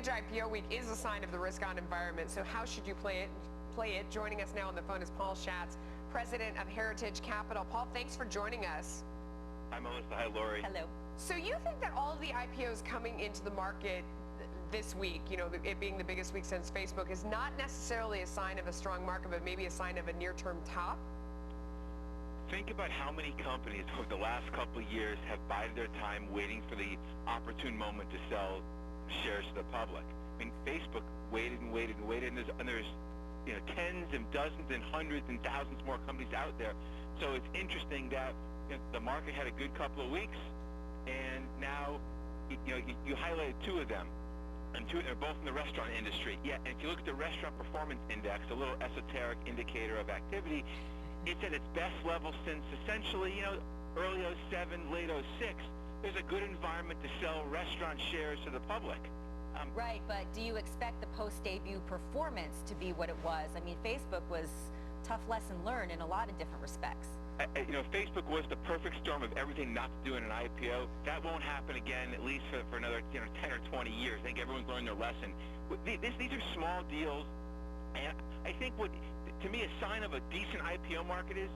huge IPO week is a sign of the risk-on environment, so how should you play it? Joining us now on the phone is Paul Schatz, president of Heritage Capital. Paul, thanks for joining us. Hi, Melissa. Hi, Lori. Hello. So you think that all of the IPOs coming into the market this week, you know, it being the biggest week since Facebook, is not necessarily a sign of a strong market, but maybe a sign of a near-term top? Think about how many companies over the last couple of years have bided their time waiting for the opportune moment to sell shares to the public. I mean, Facebook waited and waited and waited, and there's you know, tens and dozens and hundreds and thousands more companies out there. So it's interesting that the market had a good couple of weeks, and now you highlighted two of them, and they're both in the restaurant industry. Yeah, and if you look at the Restaurant Performance Index, a little esoteric indicator of activity, it's at its best level since essentially early '07, late '06. There's a good environment to sell restaurant shares to the public. Right, but do you expect the post-debut performance to be what it was? I mean, Facebook was tough lesson learned in a lot of different respects. Facebook was the perfect storm of everything not to do in an IPO. That won't happen again, at least for another 10 or 20 years. I think everyone's learned their lesson. These are small deals, and I think what, to me, a sign of a decent IPO market is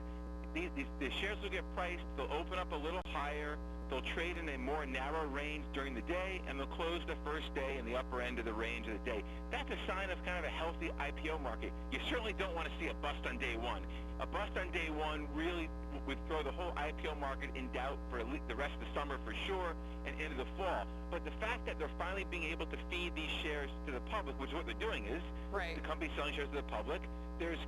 the shares will get priced, they'll open up a little higher, they'll trade in a more narrow range during the day, and they'll close the first day in the upper end of the range of the day. That's a sign of kind of a healthy IPO market. You certainly don't want to see a bust on day one. A bust on day one really would throw the whole IPO market in doubt for at least the rest of the summer for sure and into the fall. But the fact that they're finally being able to feed these shares to the public, which is what they're doing is, right, the company selling shares to the public, there's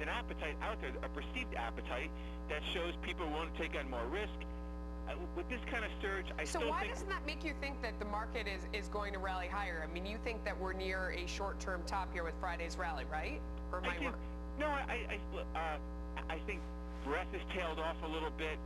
an appetite out there, a perceived appetite that shows people are willing to take on more risk. With this kind of surge, So why doesn't that make you think that the market is going to rally higher? I mean, you think that we're near a short-term top here with Friday's rally, right? Or am I wrong? No, I think breadth has tailed off a little bit.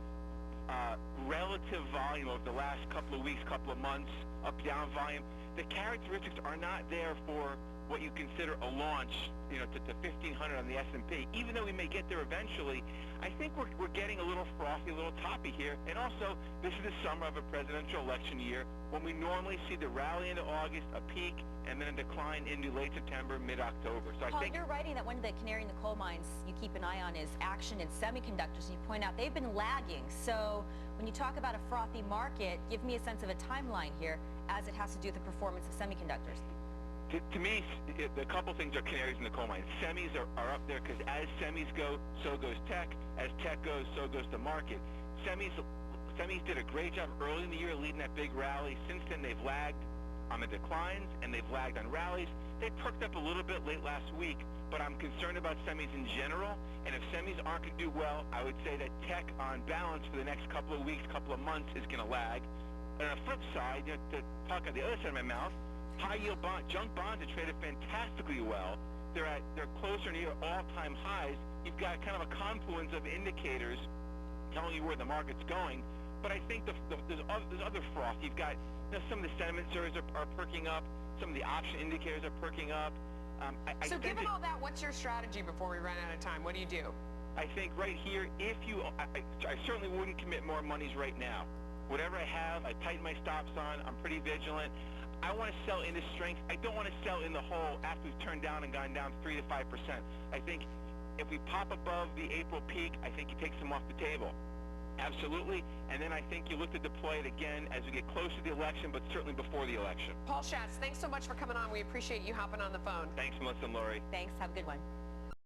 Relative volume over the last couple of weeks, couple of months, up-down volume, the characteristics are not there for what you consider a launch, to 1,500 on the S&P. Even though we may get there eventually, I think we're getting a little frothy, a little toppy here. And also, this is the summer of a presidential election year when we normally see the rally into August, a peak, and then a decline into late September, mid-October. So Paul, I think you're writing that one of the canary in the coal mines you keep an eye on is action in semiconductors. And you point out they've been lagging. So when you talk about a frothy market, give me a sense of a timeline here as it has to do with the performance of semiconductors. To me, a couple things are canaries in the coal mine. Semis are up there because as semis go, so goes tech. As tech goes, so goes the market. Semis did a great job early in the year leading that big rally. Since then, they've lagged on the declines, and they've lagged on rallies. They perked up a little bit late last week, but I'm concerned about semis in general. And if semis aren't going to do well, I would say that tech on balance for the next couple of weeks, couple of months is going to lag. And on the flip side, to talk on the other side of my mouth, high-yield junk bonds have traded fantastically well. They're closer near all-time highs. You've got kind of a confluence of indicators telling you where the market's going. But I think there's other froth. You've got some of the sentiment surveys are perking up. Some of the option indicators are perking up. So given all that, what's your strategy before we run out of time? What do you do? I think right here, I certainly wouldn't commit more monies right now. Whatever I have, I tighten my stops on. I'm pretty vigilant. I want to sell into strength. I don't want to sell in the hole after we've turned down and gone down 3 to 5%. I think if we pop above the April peak, I think you take some off the table. Absolutely. And then I think you look to deploy it again as we get closer to the election, but certainly before the election. Paul Schatz, thanks so much for coming on. We appreciate you hopping on the phone. Thanks, Melissa and Lori. Thanks. Have a good one.